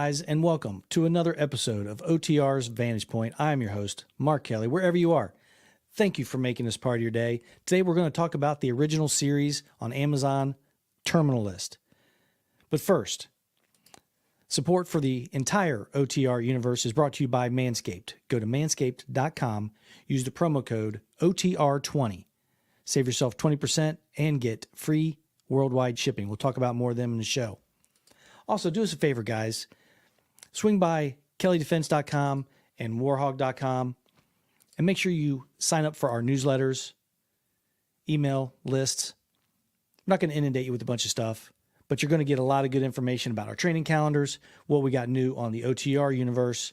guys, and welcome to another episode of OTR's Vantage Point. I'm your host, Mark Kelley, wherever you are. Thank you for making this part of your day. Today we're going to talk about the original series on Amazon, Terminal List. But first, support for the entire OTR universe is brought to you by Manscaped. Go to manscaped.com, use the promo code OTR20. Save yourself 20% and get free worldwide shipping. We'll talk about more of them in the show. Also, do us a favor, guys. Swing by KelleyDefense.com and warhog.com and make sure you sign up for our newsletters, email lists. I'm not going to inundate you with a bunch of stuff, but you're going to get a lot of good information about our training calendars, what we got new on the OTR universe,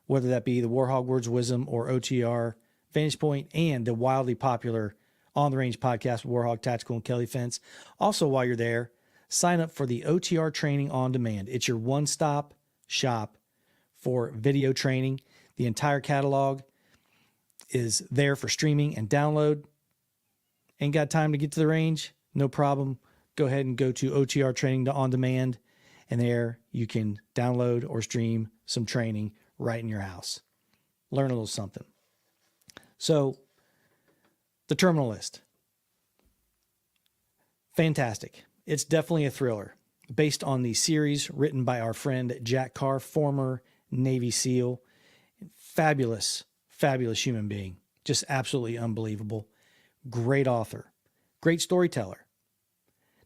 whether that be the Warhog Words of Wisdom or OTR Vantage Point, and the wildly popular On the Range podcast with Warhog Tactical and Kelley Defense. Also, while you're there, sign up for the OTR Training on Demand. It's your one-stop shop for video training. The entire catalog is there for streaming and download. Ain't got time to get to the range? No problem. Go ahead and go to OTR Training on Demand, and there you can download or stream some training right in your house. Learn a little something. So, the Terminal List. Fantastic. It's definitely a thriller based on the series written by our friend Jack Carr, former Navy SEAL. Fabulous, fabulous human being. Just absolutely unbelievable. Great author. Great storyteller.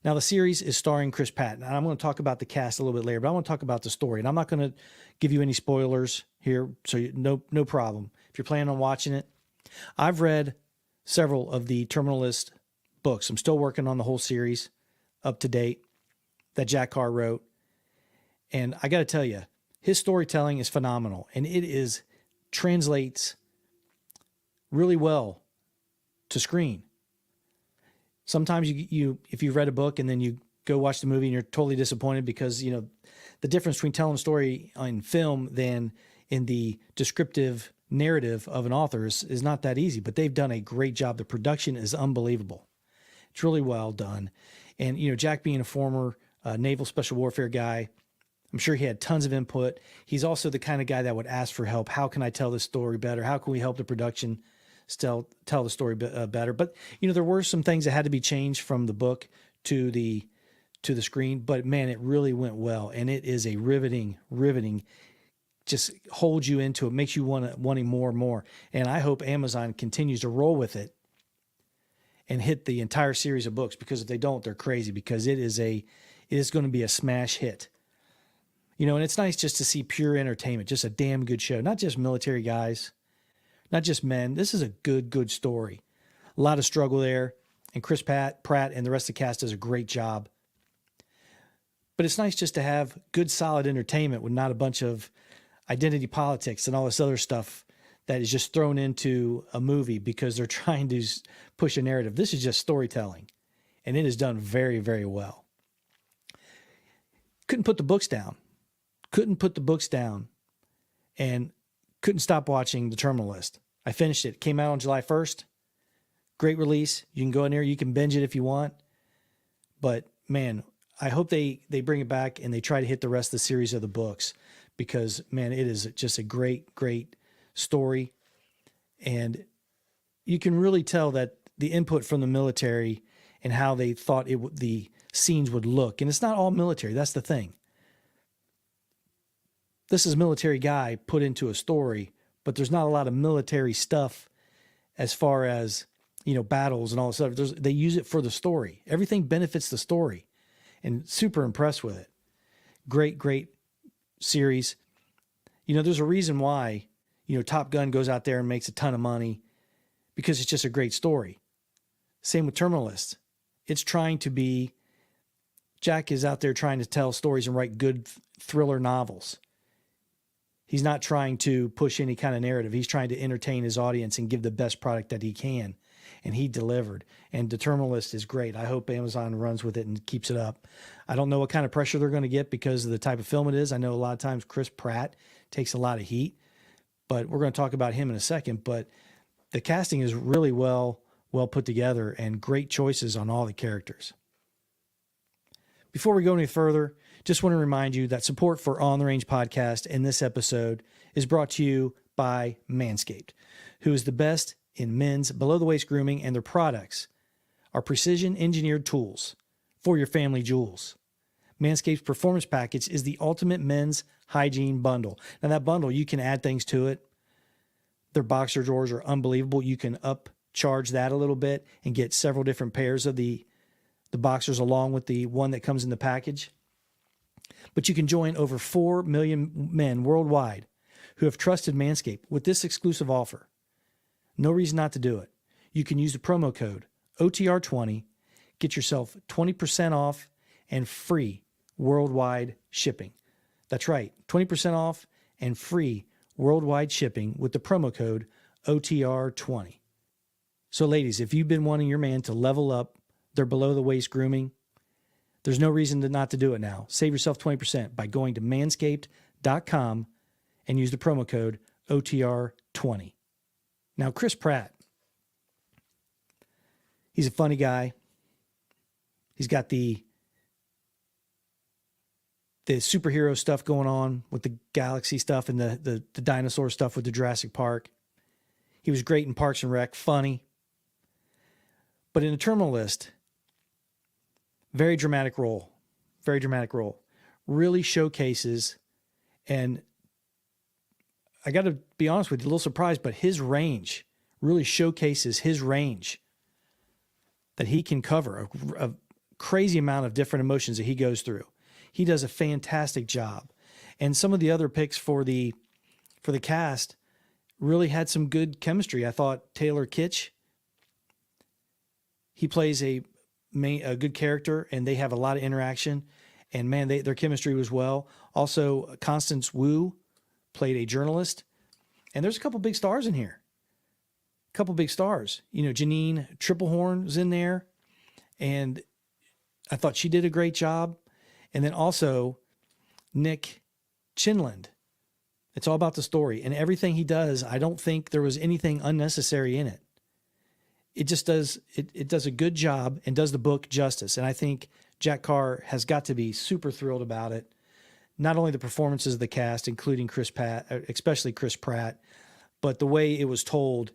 Now, the series is starring Chris Pratt. And I'm going to talk about the cast a little bit later, but I want to talk about the story. And I'm not going to give you any spoilers here, so no problem. If you're planning on watching it, I've read several of the Terminal List books. I'm still working on the whole series up to date that Jack Carr wrote. And I got to tell you, his storytelling is phenomenal, and it translates really well to screen. Sometimes if you've read a book and then you go watch the movie and you're totally disappointed because, the difference between telling a story on film than in the descriptive narrative of an author is not that easy, but they've done a great job. The production is unbelievable. It's really well done. And, Jack being a former naval special warfare guy, I'm sure he had tons of input. He's also the kind of guy that would ask for help. How can I tell this story better? How can we help the production still tell the story better? But, there were some things that had to be changed from the book to the screen. But, man, it really went well. And it is a riveting, just holds you into it, makes you wanting more and more. And I hope Amazon continues to roll with it and hit the entire series of books, because if they don't, they're crazy, because it is going to be a smash hit. And it's nice just to see pure entertainment, just a damn good show. Not just military guys, not just men. This is a good story. A lot of struggle there, and Chris Pratt and the rest of the cast does a great job. But it's nice just to have good, solid entertainment with not a bunch of identity politics and all this other stuff that is just thrown into a movie because they're trying to push a narrative. This is just storytelling, and it is done very, very well. Couldn't put the books down, and couldn't stop watching the Terminal List. I finished it. Came out on July 1st. Great release. You can go in there. You can binge it if you want. But, man, I hope they bring it back and they try to hit the rest of the series of the books, because, man, it is just a great story. And you can really tell that the input from the military and how they thought the scenes would look. And it's not all military. That's the thing. This is a military guy put into a story, but there's not a lot of military stuff as far as, battles and all this stuff. They use it for the story. Everything benefits the story, and super impressed with it. Great series. There's a reason why, Top Gun goes out there and makes a ton of money, because it's just a great story. Same with Terminal List. It's trying to be, Jack is out there trying to tell stories and write good thriller novels. He's not trying to push any kind of narrative. He's trying to entertain his audience and give the best product that he can. And he delivered. And the Terminal List is great. I hope Amazon runs with it and keeps it up. I don't know what kind of pressure they're going to get because of the type of film it is. I know a lot of times Chris Pratt takes a lot of heat, but we're going to talk about him in a second. But the casting is really well put together, and great choices on all the characters. Before we go any further, Just want to remind you that support for On the Range podcast in this episode is brought to you by Manscaped, who is the best in men's below-the-waist grooming, and their products are precision-engineered tools for your family jewels. Manscaped's Performance Package is the ultimate men's hygiene bundle. Now, that bundle, you can add things to it. Their boxer drawers are unbelievable. You can upcharge that a little bit and get several different pairs of the boxers along with the one that comes in the package. But you can join over 4 million men worldwide who have trusted Manscaped with this exclusive offer. No reason not to do it. You can use the promo code OTR20, get yourself 20% off and free worldwide shipping. That's right, 20% off and free worldwide shipping with the promo code OTR20. So ladies, if you've been wanting your man to level up their below-the-waist grooming, there's no reason not to do it now. Save yourself 20% by going to manscaped.com and use the promo code OTR20. Now, Chris Pratt, he's a funny guy. He's got the superhero stuff going on with the galaxy stuff and the dinosaur stuff with the Jurassic Park. He was great in Parks and Rec, funny. But in a Terminal List, very dramatic role. Really showcases, and I got to be honest with you, a little surprised, but his range really showcases his range that he can cover, a crazy amount of different emotions that he goes through. He does a fantastic job. And some of the other picks for the cast really had some good chemistry. I thought Taylor Kitsch, he plays a good character, and they have a lot of interaction. And man, their chemistry was well. Also, Constance Wu played a journalist. And there's a couple big stars in here. Janine Triplehorn's in there. And I thought she did a great job. And then also Nick Chinland. It's all about the story. And everything he does, I don't think there was anything unnecessary in it. It just does, it does a good job and does the book justice. And I think Jack Carr has got to be super thrilled about it. Not only the performances of the cast, including especially Chris Pratt, but the way it was told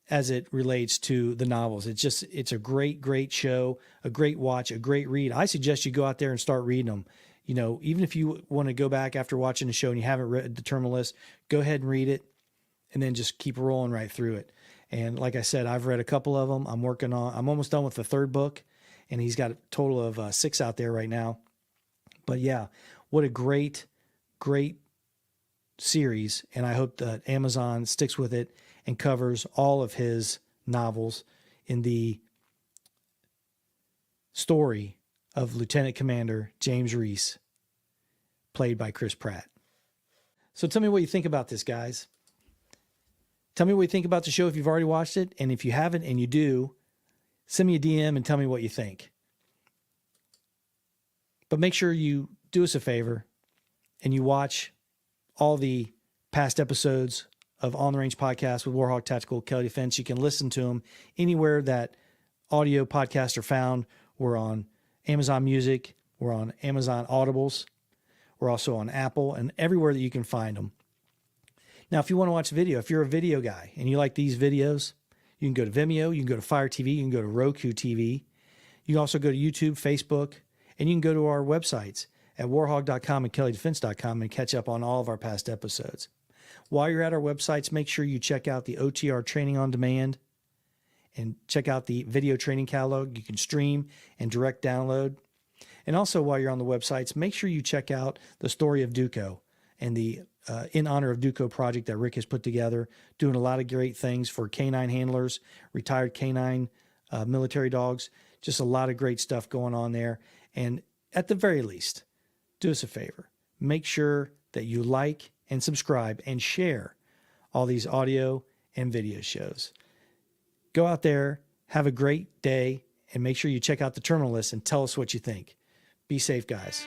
as it relates to the novels. It's a great, great show, a great watch, a great read. I suggest you go out there and start reading them. You know, even if you want to go back after watching the show and you haven't read the Terminal List, go ahead and read it and then just keep rolling right through it. And like I said, I've read a couple of them. I'm almost done with the third book, and he's got a total of 6 out there right now. But yeah, what a great, great series. And I hope that Amazon sticks with it and covers all of his novels in the story of Lieutenant Commander James Reese, played by Chris Pratt. So tell me what you think about this, guys. Tell me what you think about the show if you've already watched it. And if you haven't and you do, send me a DM and tell me what you think. But make sure you do us a favor and you watch all the past episodes of On the Range podcast with Warhawk Tactical, Kelley Defense. You can listen to them anywhere that audio podcasts are found. We're on Amazon Music. We're on Amazon Audibles. We're also on Apple and everywhere that you can find them. Now, if you want to watch video, if you're a video guy and you like these videos, you can go to Vimeo, you can go to Fire TV, you can go to Roku TV. You can also go to YouTube, Facebook, and you can go to our websites at warhog.com and kelleydefense.com and catch up on all of our past episodes. While you're at our websites, make sure you check out the OTR Training on Demand and check out the video training catalog. You can stream and direct download. And also, while you're on the websites, make sure you check out the story of Duco and the In Honor of Duco project that Rick has put together, doing a lot of great things for canine handlers, retired canine military dogs, just a lot of great stuff going on there. And at the very least, do us a favor. Make sure that you like and subscribe and share all these audio and video shows. Go out there, have a great day, and make sure you check out the Terminal List and tell us what you think. Be safe, guys.